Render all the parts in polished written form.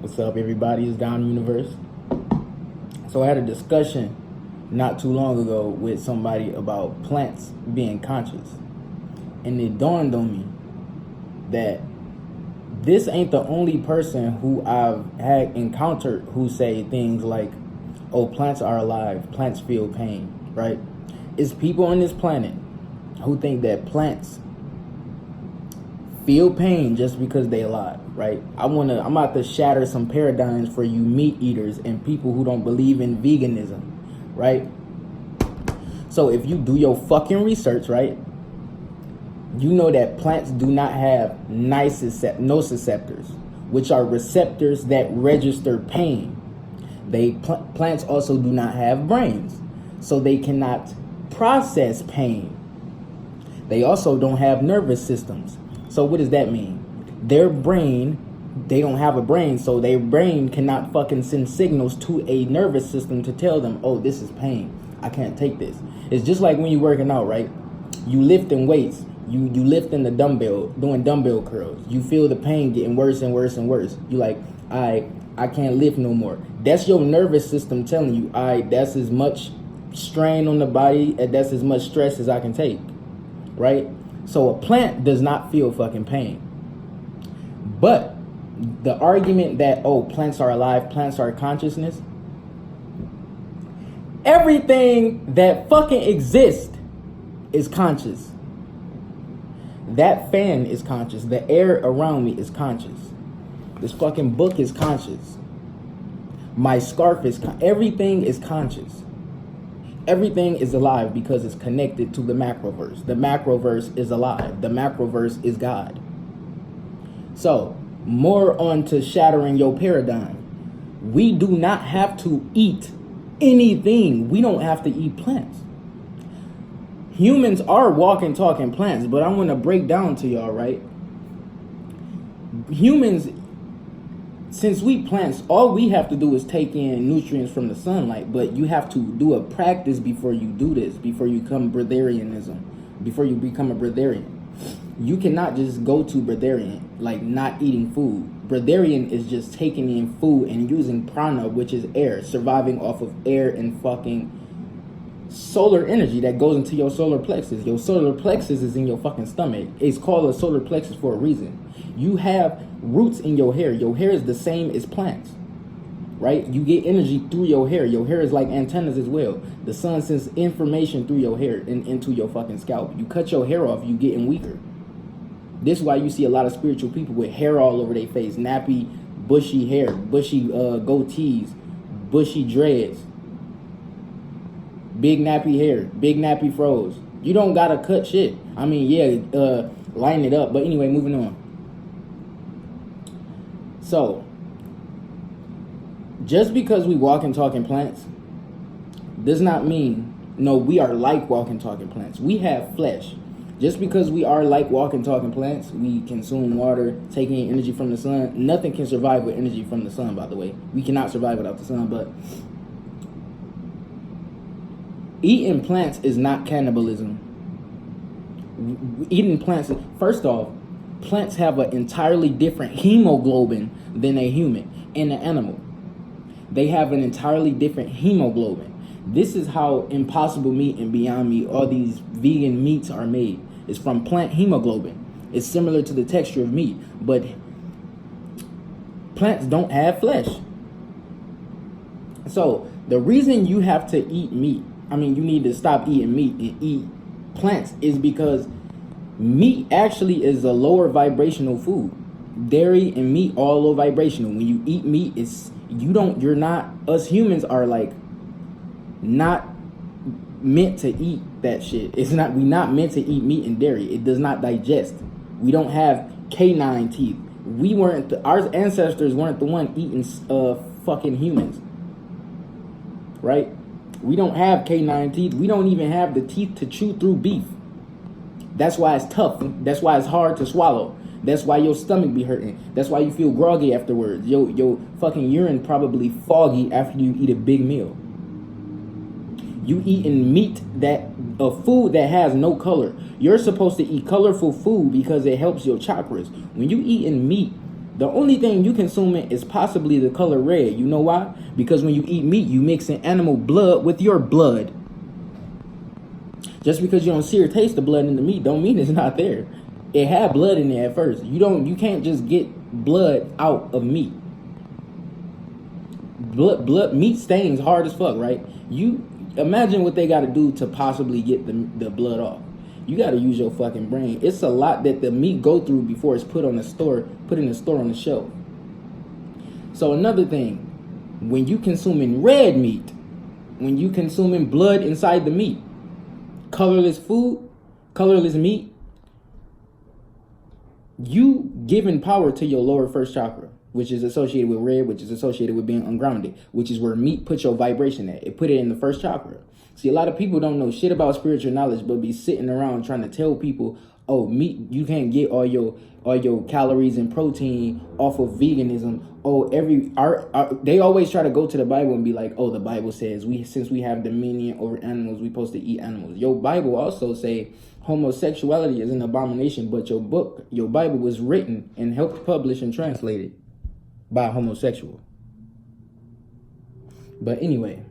What's up, everybody? It's Down Universe. So I had a discussion not too long ago with somebody about plants being conscious. And it dawned on me that this ain't the only person who I've had encountered who say things like, oh, plants are alive, plants feel pain, right? It's people on this planet who think that plants feel pain just because they alive, right? I'm about to shatter some paradigms for you meat eaters and people who don't believe in veganism, right? So if you do your fucking research, right, you know that plants do not have nociceptors, which are receptors that register pain. Plants also do not have brains, so they cannot process pain. They also don't have nervous systems. So what does that mean? Their brain, they don't have a brain, so their brain cannot fucking send signals to a nervous system to tell them, oh, this is pain, I can't take this. It's just like when you're working out, right? You lifting weights, you lifting the dumbbell, doing dumbbell curls. You feel the pain getting worse and worse and worse. You like, I can't lift no more. That's your nervous system telling you, that's as much strain on the body, and that's as much stress as I can take, right? So a plant does not feel fucking pain. But the argument that, oh, plants are alive, plants are consciousness, everything that fucking exists is conscious. That fan is conscious. The air around me is conscious. This fucking book is conscious. My scarf is everything is conscious. Everything is alive because it's connected to the macroverse. The macroverse is alive. The macroverse is God. So, more on to shattering your paradigm. We do not have to eat anything. We don't have to eat plants. Humans are walking, talking plants, but I want to break down to y'all, right? Humans, since we plants, all we have to do is take in nutrients from the sunlight, but you have to do a practice before you do this, before you become Breatharianism, before you become a Breatharian. You cannot just go to Breatharian, like not eating food. Breatharian is just taking in food and using prana, which is air, surviving off of air and fucking solar energy that goes into your solar plexus. Your solar plexus is in your fucking stomach. It's called a solar plexus for a reason. You have roots in your hair. Your hair is the same as plants, right? You get energy through your hair. Your hair is like antennas as well. The sun sends information through your hair and into your fucking scalp. You cut your hair off, you getting weaker. This is why you see a lot of spiritual people with hair all over their face, nappy, bushy hair, bushy goatees, bushy dreads, big nappy hair, big nappy froze. You don't gotta cut shit. I mean, yeah, line it up. But anyway, moving on. So, just because we walk and talk in plants does not mean, no, we are like walking, talking plants. We have flesh. Just because we are like walking, talking plants, we consume water, taking in energy from the sun. Nothing can survive with energy from the sun, by the way. We cannot survive without the sun, but eating plants is not cannibalism. Eating plants, first off, plants have an entirely different hemoglobin than a human and an animal. They have an entirely different hemoglobin. This is how Impossible Meat and Beyond Meat, all these vegan meats are made. It's from plant hemoglobin. It's similar to the texture of meat, but plants don't have flesh. So the reason you have to eat meat, you need to stop eating meat and eat plants, is because meat actually is a lower vibrational food. Dairy and meat all low vibrational. When you eat meat, us humans are like not meant to eat that shit. We're not meant to eat meat and dairy. It does not digest. We don't have canine teeth. Our ancestors weren't the one eating fucking humans, right? We don't have canine teeth. We don't even have the teeth to chew through beef. That's why it's tough. That's why it's hard to swallow. That's why your stomach be hurting. That's why you feel groggy afterwards. Your fucking urine probably foggy after you eat a big meal. You eating meat, a food that has no color. You're supposed to eat colorful food because it helps your chakras. When you eating meat The only thing you consuming is possibly the color red. You know why? Because when you eat meat, you mixing animal blood with your blood. Just because you don't see or taste the blood in the meat don't mean it's not there. It had blood in there at first. You can't just get blood out of meat. Meat stains hard as fuck, right? You imagine what they got to do to possibly get the blood off. You got to use your fucking brain. It's a lot that the meat go through before it's put in the store on the shelf. So another thing, when you consuming red meat, when you consuming blood inside the meat, colorless food, colorless meat, you giving power to your lower first chakra, which is associated with red, which is associated with being ungrounded, which is where meat puts your vibration at. It put it in the first chakra. See, a lot of people don't know shit about spiritual knowledge, but be sitting around trying to tell people, oh, meat, you can't get all your calories and protein off of veganism. Oh, they always try to go to the Bible and be like, oh, the Bible says since we have dominion over animals, we supposed to eat animals. Your Bible also say homosexuality is an abomination, but your Bible was written and helped publish and translated by a homosexual. But anyway,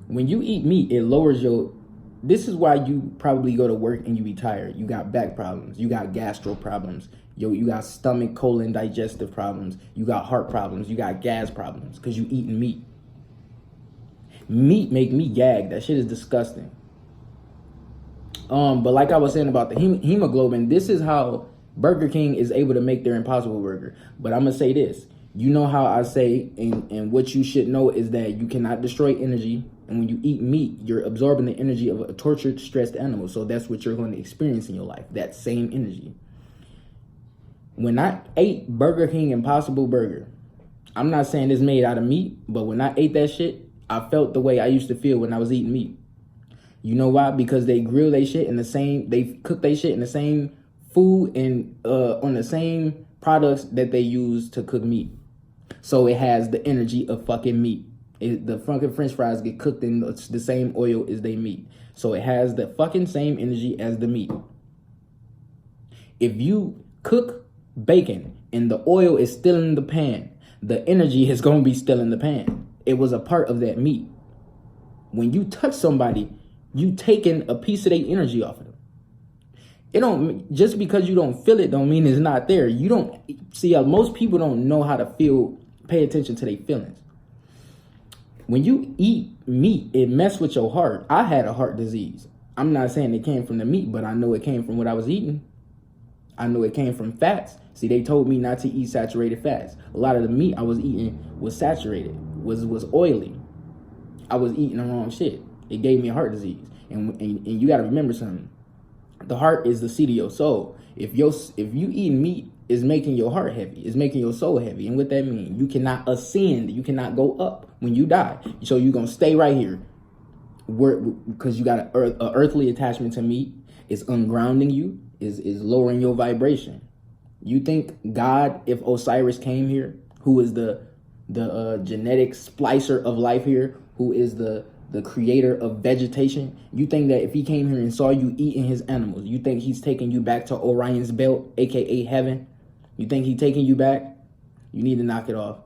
when you eat meat, it lowers this is why you probably go to work and you be tired. You got back problems. You got gastro problems. You got stomach, colon, digestive problems. You got heart problems. You got gas problems because you eating meat. Meat make me gag. That shit is disgusting. But like I was saying about the hemoglobin, this is how Burger King is able to make their Impossible Burger. But I'm going to say this. You know how I say, and what you should know is that you cannot destroy energy. And when you eat meat, you're absorbing the energy of a tortured, stressed animal. So that's what you're going to experience in your life, that same energy. When I ate Burger King Impossible Burger, I'm not saying it's made out of meat, but when I ate that shit, I felt the way I used to feel when I was eating meat. You know why? Because they grill their shit they cook their shit in the same food and on the same products that they use to cook meat. So it has the energy of fucking meat. The fucking French fries get cooked in the same oil as they meat. So it has the fucking same energy as the meat. If you cook bacon and the oil is still in the pan, the energy is going to be still in the pan. It was a part of that meat. When you touch somebody, you taking a piece of their energy off of them. It don't, just because you don't feel it don't mean it's not there. You don't see, most people don't know how to pay attention to their feelings. When you eat meat, it messes with your heart. I had a heart disease. I'm not saying it came from the meat, but I know it came from what I was eating. I know it came from fats. See, they told me not to eat saturated fats. A lot of the meat I was eating was saturated, was oily. I was eating the wrong shit. It gave me a heart disease. And you got to remember something. The heart is the seat of your soul. If you eating meat, is making your heart heavy. It's making your soul heavy. And what that means, you cannot ascend. You cannot go up when you die. So you're going to stay right here because you got an earthly attachment to meat. It's ungrounding you, is lowering your vibration. You think God, if Osiris came here, who is the genetic splicer of life here, who is the creator of vegetation, you think that if he came here and saw you eating his animals, you think he's taking you back to Orion's belt, aka heaven? You think he's taking you back? You need to knock it off.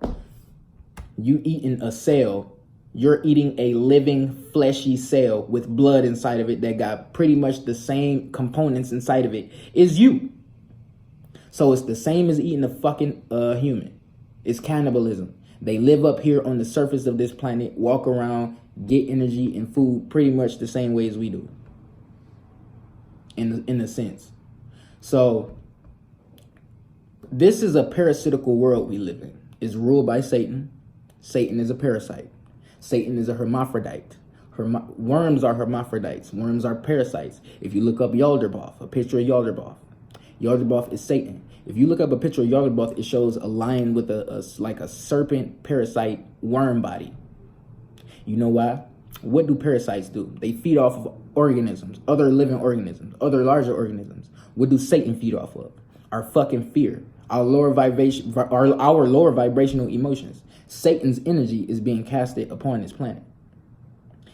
You eating a cell. You're eating a living, fleshy cell with blood inside of it that got pretty much the same components inside of it is you. So it's the same as eating a fucking human. It's cannibalism. They live up here on the surface of this planet, walk around, get energy and food pretty much the same way as we do. In a sense. So this is a parasitical world we live in. It's ruled by Satan. Satan is a parasite. Satan is a hermaphrodite. Worms are hermaphrodites. Worms are parasites. If you look up Yaldabaoth, a picture of Yaldabaoth, Yaldabaoth is Satan. If you look up a picture of Yaldabaoth, it shows a lion with like a serpent parasite worm body. You know why? What do parasites do? They feed off of organisms, other living organisms, other larger organisms. What do Satan feed off of? Our fucking fear, our lower vibration, our lower vibrational emotions. Satan's energy is being casted upon this planet.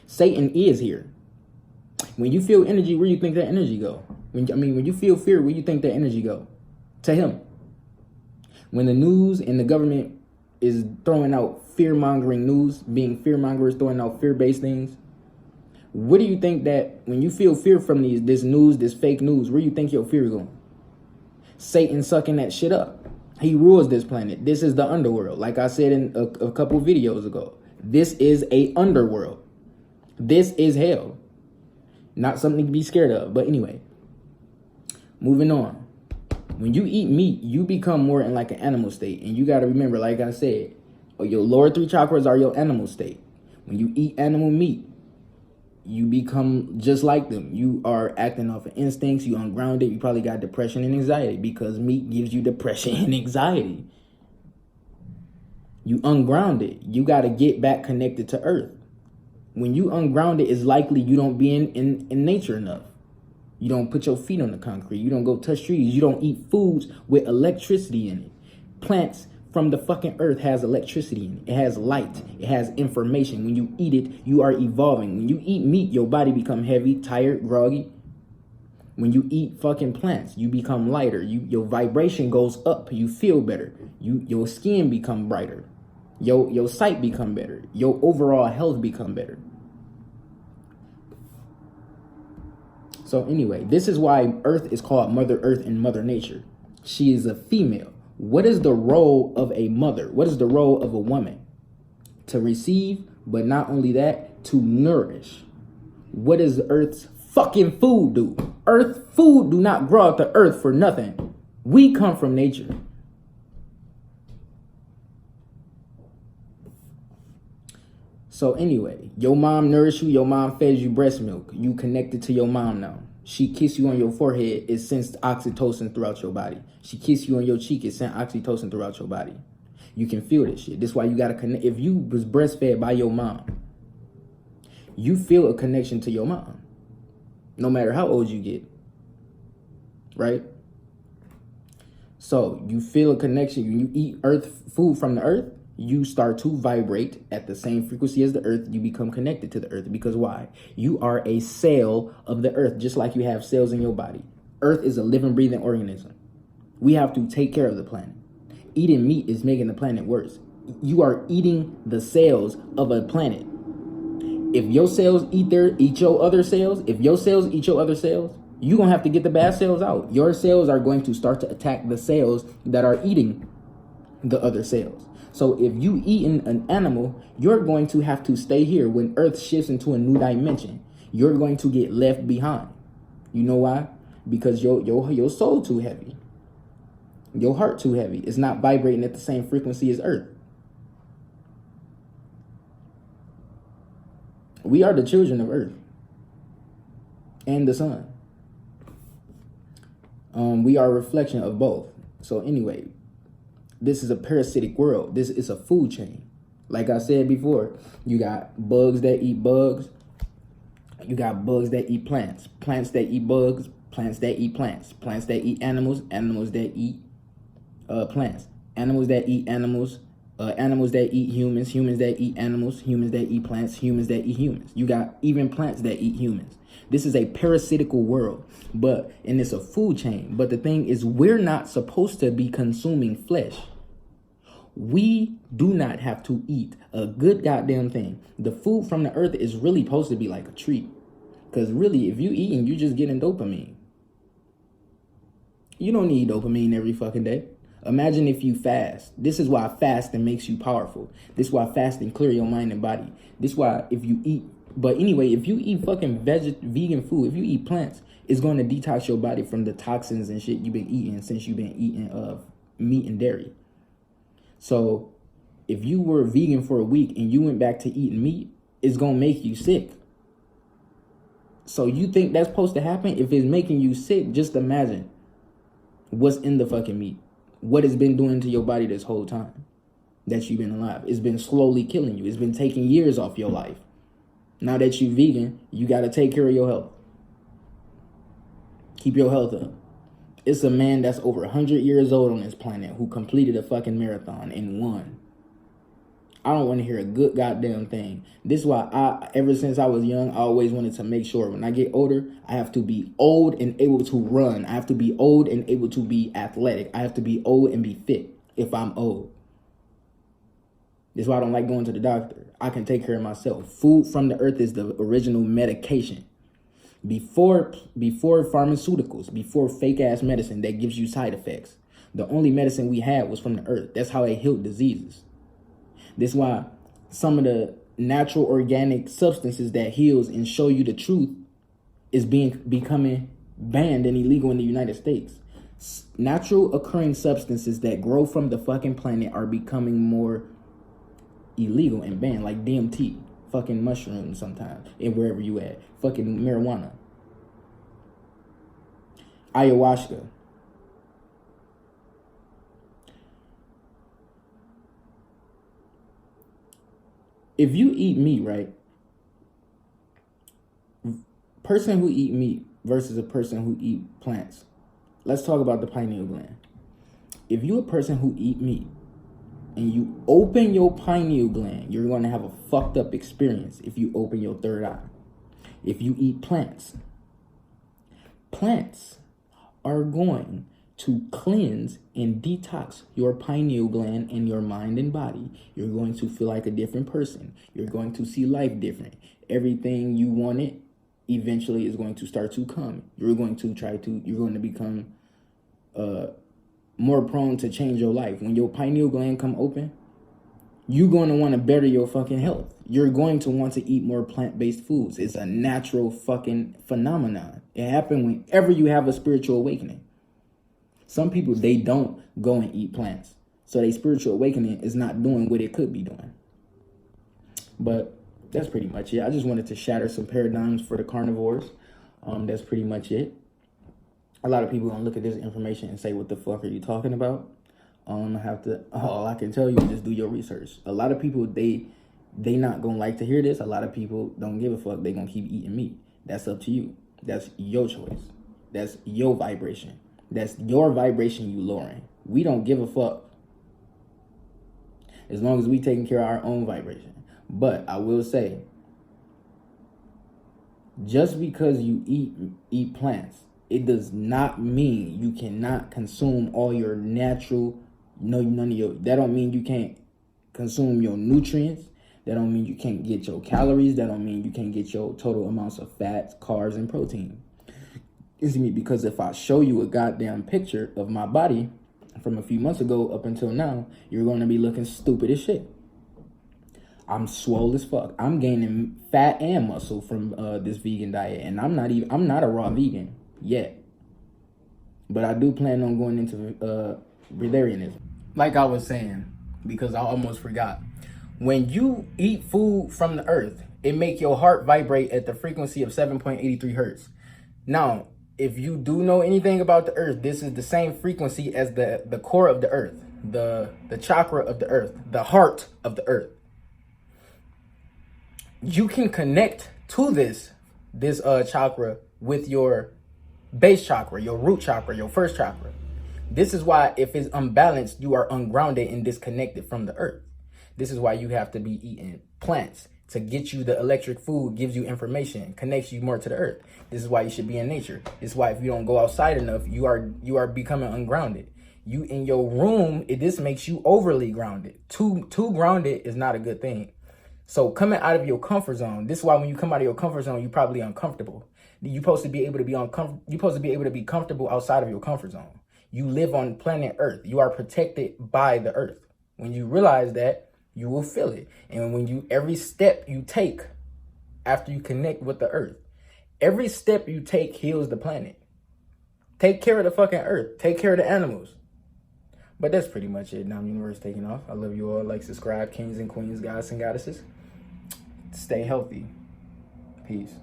Satan is here. When you feel energy, where you think that energy go? When you feel fear, where you think that energy go? To him. When the news and the government is throwing out fear-mongering news, being fear-mongers, throwing out fear-based things, where do you think that when you feel fear from this news, this fake news, where do you think your fear going? Satan sucking that shit up. He rules this planet. This is the underworld. Like I said in a couple videos ago, this is a underworld. This is hell. Not something to be scared of. But anyway, moving on. When you eat meat, you become more in like an animal state. And you got to remember, like I said, your lower 3 chakras are your animal state. When you eat animal meat, you become just like them. You are acting off of instincts. You ungrounded. You probably got depression and anxiety because meat gives you depression and anxiety. You ungrounded. You got to get back connected to earth. When you ungrounded, it's likely you don't be in nature enough. You don't put your feet on the concrete. You don't go touch trees. You don't eat foods with electricity in it. Plants from the fucking earth has electricity in it. It has light. It has information. When you eat it, you are evolving. When you eat meat, your body become heavy, tired, groggy. When you eat fucking plants, you become lighter. Your vibration goes up. You feel better. Your skin become brighter. Your sight become better. Your overall health become better. So anyway, this is why Earth is called Mother Earth and Mother Nature. She is a female. What is the role of a mother? What is the role of a woman? To receive, but not only that, to nourish. What does Earth's fucking food do? Earth food do not grow out the earth for nothing. We come from nature. So anyway, your mom nourished you, your mom fed you breast milk. You connected to your mom now. She kissed you on your forehead, it sends oxytocin throughout your body. She kissed you on your cheek, it sent oxytocin throughout your body. You can feel this shit. This is why you gotta connect. If you was breastfed by your mom, you feel a connection to your mom. No matter how old you get. Right? So you feel a connection. When you eat food from the earth, you start to vibrate at the same frequency as the earth. You become connected to the earth. Because why? You are a cell of the earth, just like you have cells in your body. Earth is a living, breathing organism. We have to take care of the planet. Eating meat is making the planet worse. You are eating the cells of a planet. If your cells eat your other cells, if your cells eat your other cells, you're going to have to get the bad cells out. Your cells are going to start to attack the cells that are eating the other cells. So if you eating an animal, you're going to have to stay here. When Earth shifts into a new dimension, you're going to get left behind. You know why? Because your soul too heavy. Your heart too heavy. It's not vibrating at the same frequency as Earth. We are the children of Earth and the sun. We are a reflection of both. So anyway, this is a parasitic world. This is a food chain. Like I said before, you got bugs that eat bugs. You got bugs that eat plants. Plants that eat bugs. Plants that eat plants. Plants that eat animals. Animals that eat plants. Animals that eat animals. Animals that eat humans. Humans that eat animals. Humans that eat plants. Humans that eat humans. You got even plants that eat humans. This is a parasitical world, and it's a food chain. But the thing is, we're not supposed to be consuming flesh. We do not have to eat a good goddamn thing. The food from the earth is really supposed to be like a treat. Because really, if you eating, you just getting dopamine. You don't need dopamine every fucking day. Imagine if you fast. This is why fasting makes you powerful. This is why fasting clear your mind and body. This is why if you eat. But anyway, if you eat fucking vegan food, if you eat plants, it's going to detox your body from the toxins and shit you've been eating since you've been eating meat and dairy. So if you were vegan for a week and you went back to eating meat, it's going to make you sick. So you think that's supposed to happen? If it's making you sick, just imagine what's in the fucking meat. What it's been doing to your body this whole time that you've been alive. It's been slowly killing you. It's been taking years off your life. Now that you're vegan, you got to take care of your health. Keep your health up. It's a man that's over 100 years old on this planet who completed a fucking marathon and won. I don't want to hear a good goddamn thing. This is why ever since I was young, I always wanted to make sure when I get older, I have to be old and able to run. I have to be old and able to be athletic. I have to be old and be fit. if I'm old. That's why I don't like going to the doctor. I can take care of myself. Food from the earth is the original medication. Before pharmaceuticals, before fake ass medicine that gives you side effects, the only medicine we had was from the earth. That's how they healed diseases. That's why some of the natural organic substances that heals and show you the truth is becoming banned and illegal in the United States. Natural occurring substances that grow from the fucking planet are becoming more illegal and banned, like DMT, fucking mushrooms sometimes, and wherever you at, fucking marijuana, ayahuasca. If you eat meat, right? Person who eat meat versus a person who eat plants. Let's talk about the pineal gland. If you a person who eat meat and you open your pineal gland, you're going to have a fucked up experience if you open your third eye. If you eat plants, plants are going to cleanse and detox your pineal gland and your mind and body. You're going to feel like a different person. You're going to see life different. Everything you wanted eventually is going to start to come. You're going to become more prone to change your life. When your pineal gland come open, you're going to want to better your fucking health. You're going to want to eat more plant-based foods. It's a natural fucking phenomenon. It happens whenever you have a spiritual awakening. Some people, they don't go and eat plants. So their spiritual awakening is not doing what it could be doing. But that's pretty much it. I just wanted to shatter some paradigms for the carnivores. That's pretty much it. A lot of people gonna look at this information and say, what the fuck are you talking about? All I can tell you is just do your research. A lot of people, they not gonna like to hear this. A lot of people don't give a fuck. They gonna keep eating meat. That's up to you. That's your choice. That's your vibration. That's your vibration you lowering. We don't give a fuck as long as we taking care of our own vibration. But I will say, just because you eat plants, it does not mean you cannot consume all your natural, that don't mean you can't consume your nutrients. That don't mean you can't get your calories. That don't mean you can't get your total amounts of fats, carbs, and protein. Because if I show you a goddamn picture of my body from a few months ago up until now, you're going to be looking stupid as shit. I'm swole as fuck. I'm gaining fat and muscle from this vegan diet, and I'm not a raw vegan yet. But I do plan on going into Breatharianism. Like I was saying, because I almost forgot. When you eat food from the earth, it make your heart vibrate at the frequency of 7.83 hertz. Now, if you do know anything about the earth, this is the same frequency as the core of the earth, the chakra of the earth, the heart of the earth. You can connect to this chakra with your base chakra, your root chakra, your first chakra. This is why if it's unbalanced, you are ungrounded and disconnected from the earth. This is why you have to be eating plants to get you the electric food, gives you information, connects you more to the earth. This is why you should be in nature. This is why if you don't go outside enough, you are becoming ungrounded. You in your room, this makes you overly grounded. Too grounded is not a good thing. So coming out of your comfort zone, this is why when you come out of your comfort zone, you're probably uncomfortable. You're supposed to be able to be comfortable outside of your comfort zone. You live on planet Earth. You are protected by the earth. When you realize that, you will feel it. And when every step you take after you connect with the earth, every step you take heals the planet. Take care of the fucking earth. Take care of the animals. But that's pretty much it. Now Universe taking off. I love you all. Like, subscribe, kings and queens, gods and goddesses. Stay healthy. Peace.